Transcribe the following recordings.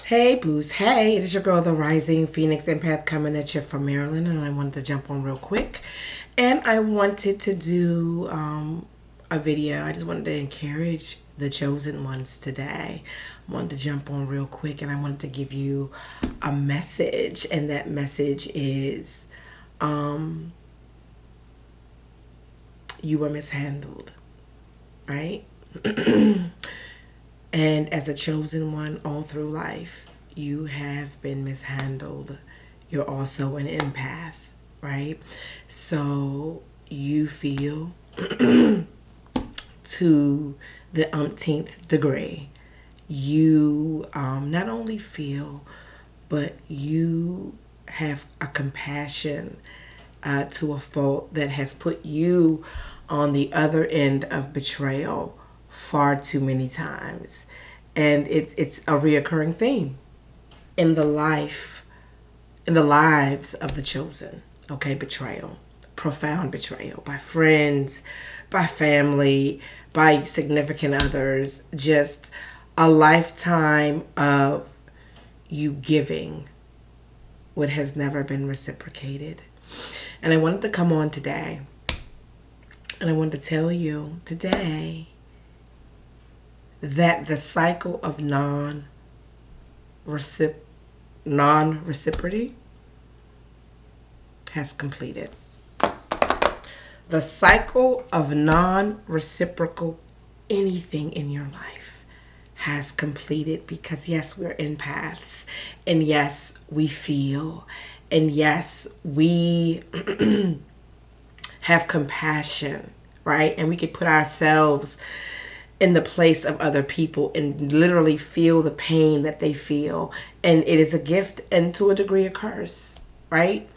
Hey, Booze. Hey, it is your girl, the Rising Phoenix Empath, coming at you from Maryland. And I wanted to jump on real quick. And I wanted to do a video. I just wanted to encourage the chosen ones today. I wanted to jump on real quick and I wanted to give you a message. And that message is you were mishandled, right? And as a chosen one all through life, you have been mishandled. You're also an empath, right? So you feel to the umpteenth degree. You not only feel, but you have a compassion to a fault that has put you on the other end of betrayal far too many times. And it's a reoccurring theme in the lives of the chosen. Okay, betrayal, profound betrayal by friends, by family, by significant others, just a lifetime of you giving what has never been reciprocated. And I wanted to come on today and I wanted to tell you today that the cycle of non-reciprocity has completed. The cycle of non-reciprocal anything in your life has completed, because yes, we're empaths, and yes, we feel, and yes, we have compassion, right? And we could put ourselves in the place of other people and literally feel the pain that they feel. And it is a gift and to a degree a curse, right?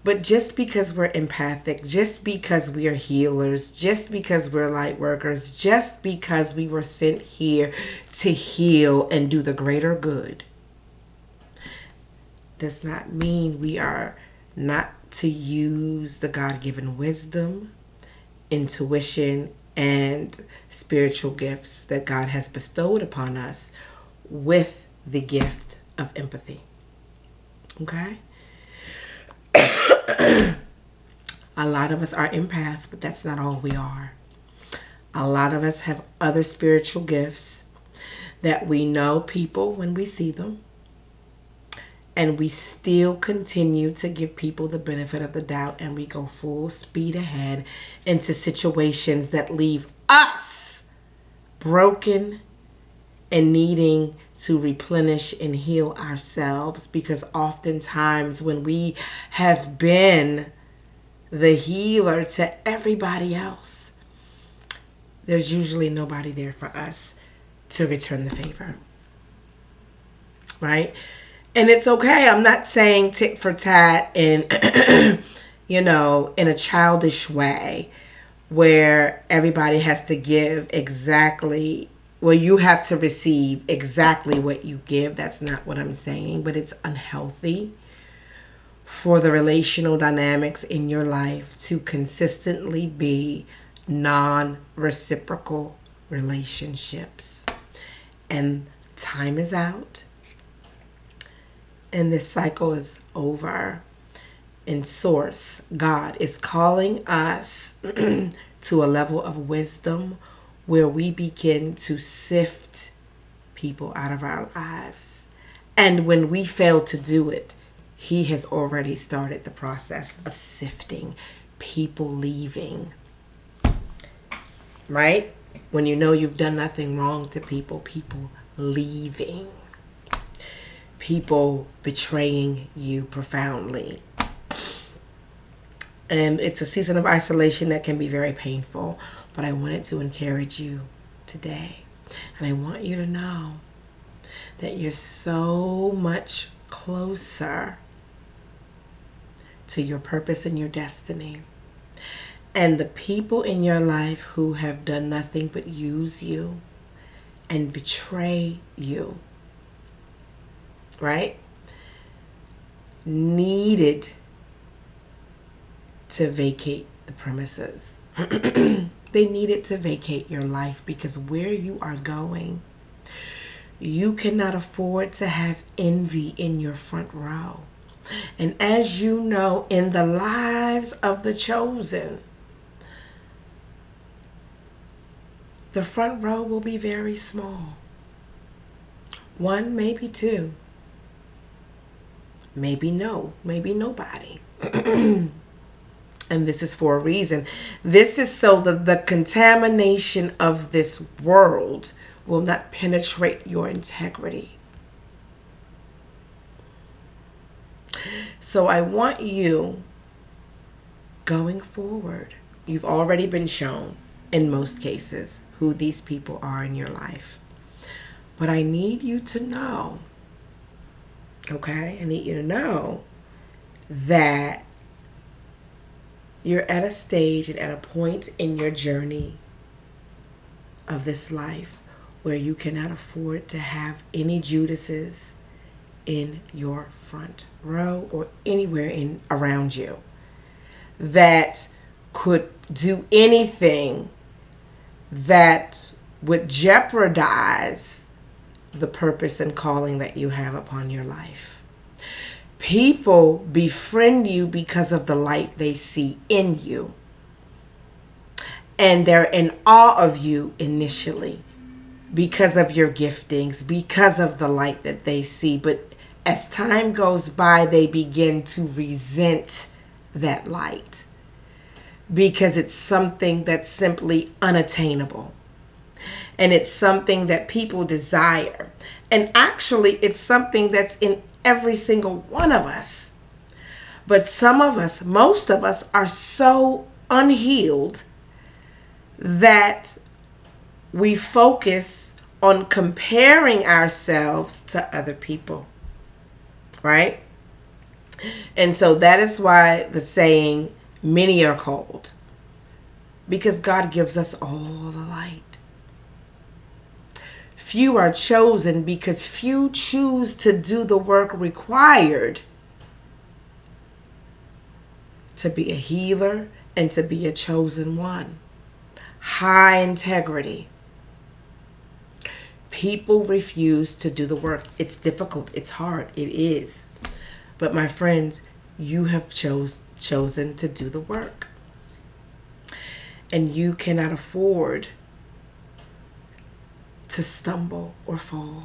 But just because we're empathic, just because we are healers, just because we're light workers, just because we were sent here to heal and do the greater good, does not mean we are not to use the God-given wisdom, intuition, and spiritual gifts that God has bestowed upon us with the gift of empathy. Okay? A lot of us are empaths, but that's not all we are. A lot of us have other spiritual gifts that we know people when we see them, and we still continue to give people the benefit of the doubt, and we go full speed ahead into situations that leave us broken and needing to replenish and heal ourselves, because oftentimes when we have been the healer to everybody else, there's usually nobody there for us to return the favor, right? And it's okay. I'm not saying tit for tat and, in a childish way where everybody has to give exactly, well, you have to receive exactly what you give. That's not what I'm saying, but it's unhealthy for the relational dynamics in your life to consistently be non-reciprocal relationships. And time is out. And this cycle is over. And Source, God, is calling us to a level of wisdom where we begin to sift people out of our lives. And when we fail to do it, He has already started the process of sifting, people leaving. Right? When you know you've done nothing wrong to people, people leaving. People betraying you profoundly. And it's a season of isolation that can be very painful. But I wanted to encourage you today. And I want you to know that you're so much closer to your purpose and your destiny. And the people in your life who have done nothing but use you and betray you, right, needed to vacate the premises. They needed to vacate your life, because where you are going, You cannot afford to have envy in your front row. And as you know, in the lives of the chosen, the front row will be very small. One, maybe two. Maybe no, maybe nobody. And this is for a reason. This is so that the contamination of this world will not penetrate your integrity. So I want you, going forward, you've already been shown, in most cases, who these people are in your life. But I need you to know, okay? I need you to know that you're at a stage and at a point in your journey of this life where you cannot afford to have any Judases in your front row or anywhere in around you that could do anything that would jeopardize the purpose and calling that you have upon your life. People befriend you because of the light they see in you. And they're in awe of you initially because of your giftings, because of the light that they see. But as time goes by, they begin to resent that light because it's something that's simply unattainable. And it's something that people desire. And actually, it's something that's in every single one of us. But some of us, most of us, are so unhealed that we focus on comparing ourselves to other people. Right? And so that is why the saying, many are called. Because God gives us all the light. Few are chosen because few choose to do the work required to be a healer and to be a chosen one. High integrity. People refuse to do the work. It's difficult. It's hard. It is. But my friends, you have chosen to do the work. And you cannot afford to stumble or fall.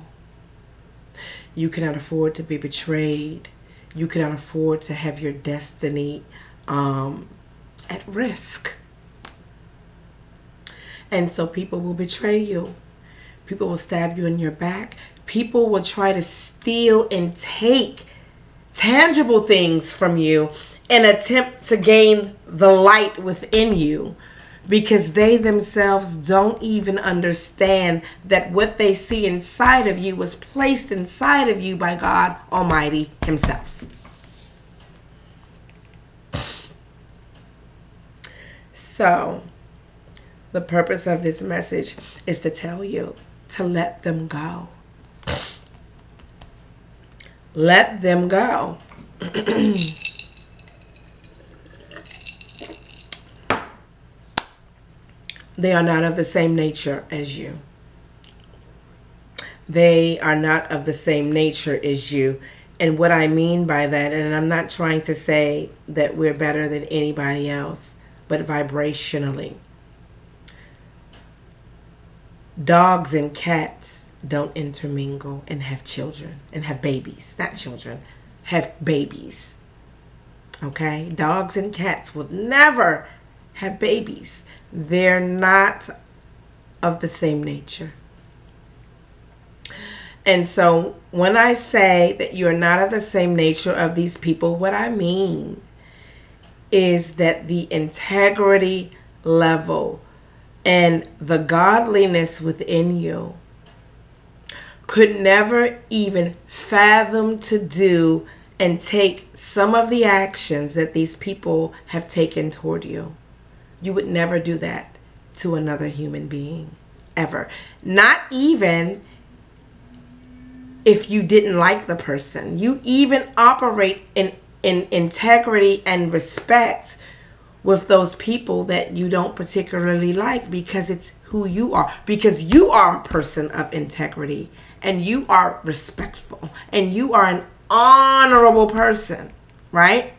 You cannot afford to be betrayed. You cannot afford to have your destiny at risk. And so people will betray you. People will stab you in your back. People will try to steal and take tangible things from you and attempt to gain the light within you, because they themselves don't even understand that what they see inside of you was placed inside of you by God Almighty Himself. So, the purpose of this message is to tell you to let them go. Let them go. They are not of the same nature as you. They are not of the same nature as you. And what I mean by that, and I'm not trying to say that we're better than anybody else, but vibrationally. Dogs and cats don't intermingle and have children and have babies. Not children, have babies. Okay? Dogs and cats will never have babies. They're not of the same nature. And so when I say that you're not of the same nature of these people, what I mean is that the integrity level and the godliness within you could never even fathom to do and take some of the actions that these people have taken toward you. You would never do that to another human being, ever. Not even if you didn't like the person. You even operate in integrity and respect with those people that you don't particularly like, because it's who you are, because you are a person of integrity and you are respectful and you are an honorable person, right?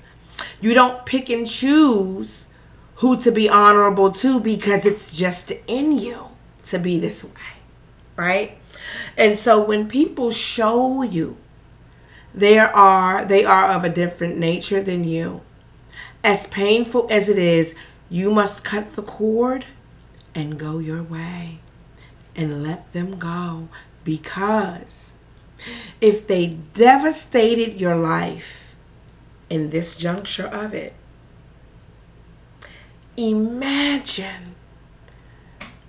You don't pick and choose who to be honorable to because it's just in you to be this way, right? And so when people show you they are of a different nature than you, as painful as it is, you must cut the cord and go your way and let them go, because if they devastated your life in this juncture of it, imagine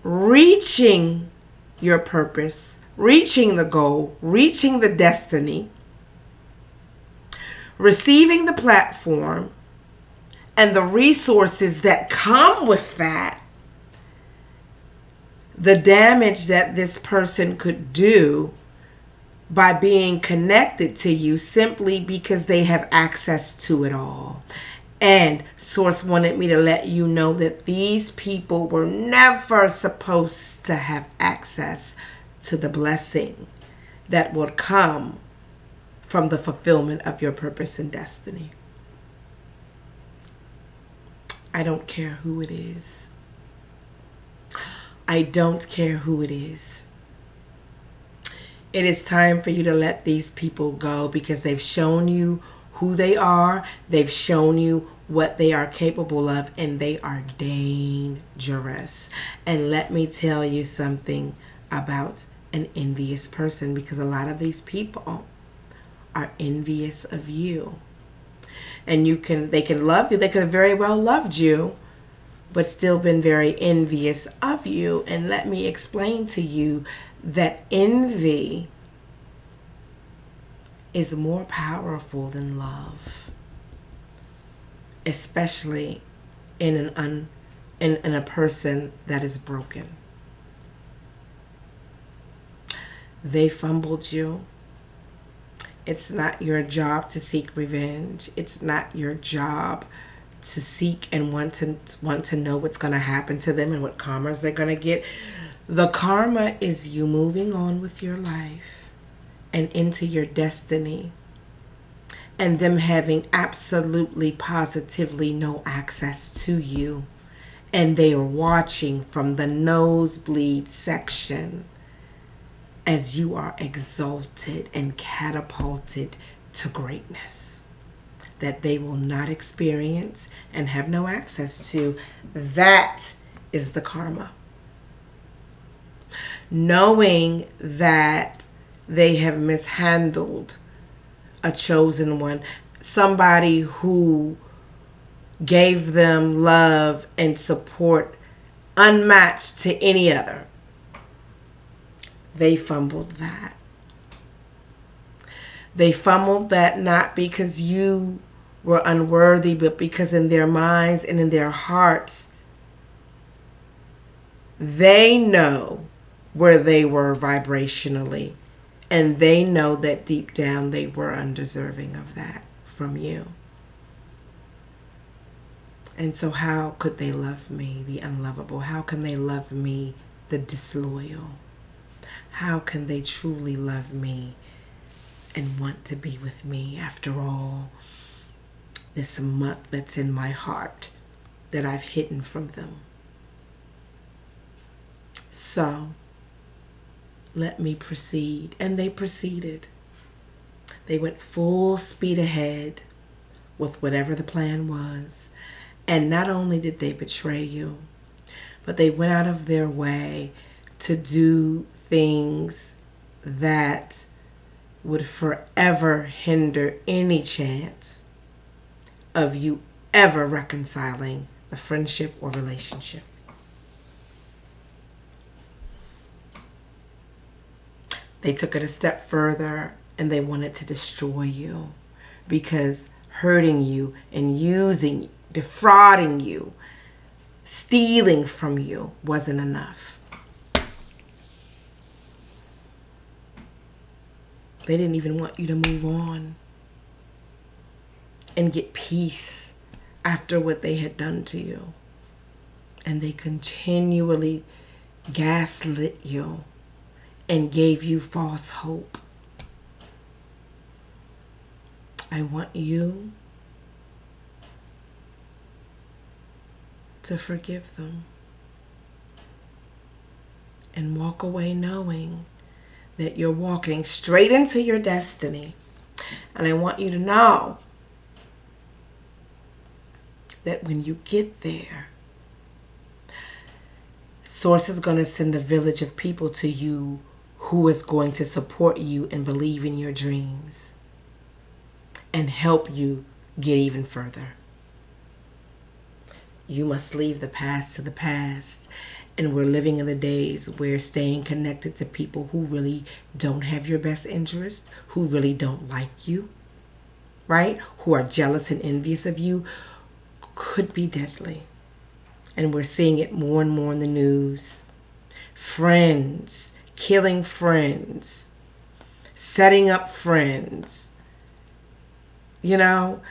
reaching your purpose, reaching the goal, reaching the destiny, receiving the platform and the resources that come with that, the damage that this person could do by being connected to you simply because they have access to it all. And Source wanted me to let you know that these people were never supposed to have access to the blessing that will come from the fulfillment of your purpose and destiny. I don't care who it is. I don't care who it is. It is time for you to let these people go, because they've shown you who they are. They've shown you what they are capable of, and they are dangerous. And let me tell you something about an envious person, because a lot of these people are envious of you. And they can love you. They could have very well loved you, but still been very envious of you. And let me explain to you that envy is more powerful than love, especially in a person that is broken. They fumbled you. It's not your job to seek revenge. It's not your job to seek and want to know what's going to happen to them and what karmas they're going to get. The karma is you moving on with your life and into your destiny, and them having absolutely positively no access to you, and they are watching from the nosebleed section as you are exalted and catapulted to greatness that they will not experience and have no access to. That is the karma. Knowing that they have mishandled a chosen one, somebody who gave them love and support unmatched to any other. They fumbled that. They fumbled that not because you were unworthy, but because in their minds and in their hearts, they know where they were vibrationally, and they know that deep down they were undeserving of that from you. And so how could they love me, the unlovable? How can they love me, the disloyal? How can they truly love me and want to be with me after all this muck that's in my heart that I've hidden from them? So let me proceed. And they proceeded. They went full speed ahead with whatever the plan was. And not only did they betray you, but they went out of their way to do things that would forever hinder any chance of you ever reconciling the friendship or relationship. They took it a step further and they wanted to destroy you, because hurting you and using you, defrauding you, stealing from you wasn't enough. They didn't even want you to move on and get peace after what they had done to you. And they continually gaslit you and gave you false hope. I want you to forgive them and walk away knowing that you're walking straight into your destiny. And I want you to know that when you get there, Source is going to send a village of people to you who is going to support you and believe in your dreams and help you get even further. You must leave the past to the past. And we're living in the days where staying connected to people who really don't have your best interest, who really don't like you, right? Who are jealous and envious of you, could be deadly. And we're seeing it more and more in the news. Friends, killing friends, setting up friends. You know,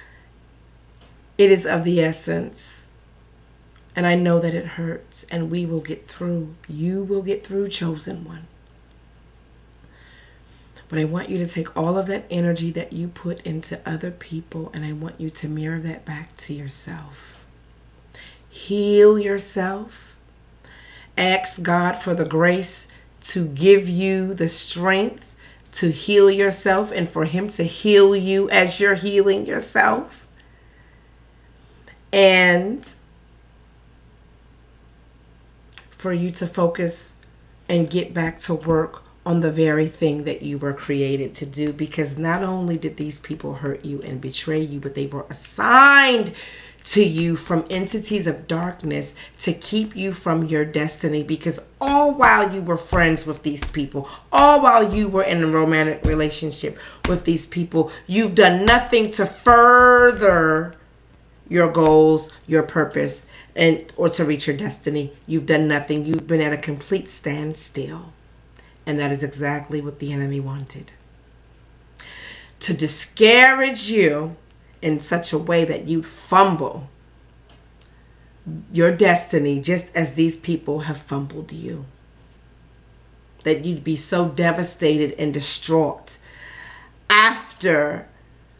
it is of the essence. And I know that it hurts, and we will get through. You will get through, chosen one. But I want you to take all of that energy that you put into other people, and I want you to mirror that back to yourself. Heal yourself. Ask God for the grace to give you the strength to heal yourself and for Him to heal you as you're healing yourself. And for you to focus and get back to work on the very thing that you were created to do. Because not only did these people hurt you and betray you, but they were assigned to you from entities of darkness to keep you from your destiny. Because all while you were friends with these people, all while you were in a romantic relationship with these people, you've done nothing to further your goals, your purpose, and or to reach your destiny. You've done nothing. You've been at a complete standstill. And that is exactly what the enemy wanted. To discourage you in such a way that you'd fumble your destiny just as these people have fumbled you. That you'd be so devastated and distraught after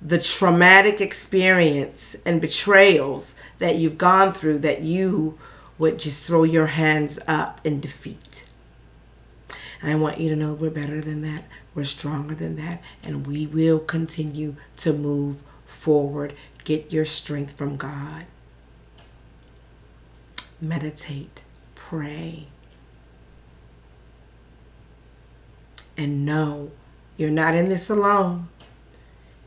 the traumatic experience and betrayals that you've gone through that you would just throw your hands up in defeat. And I want you to know we're better than that. We're stronger than that. And we will continue to move forward. Get your strength from God. Meditate. Pray. And know you're not in this alone.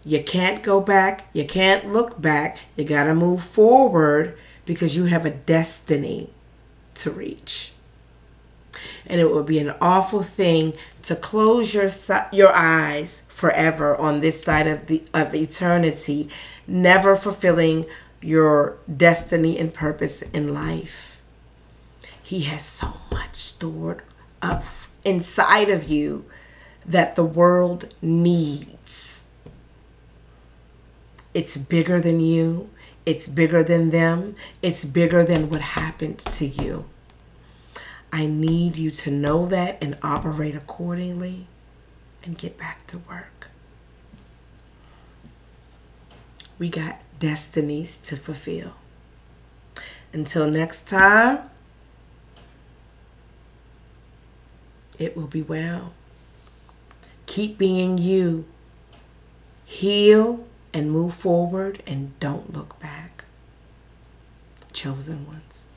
You can't go back. You can't look back. You got to move forward because you have a destiny to reach. And it would be an awful thing to close your eyes forever on this side of eternity, never fulfilling your destiny and purpose in life. He has so much stored up inside of you that the world needs. It's bigger than you. It's bigger than them. It's bigger than what happened to you. I need you to know that and operate accordingly and get back to work. We got destinies to fulfill. Until next time, it will be well. Keep being you. Heal and move forward and don't look back. Chosen ones.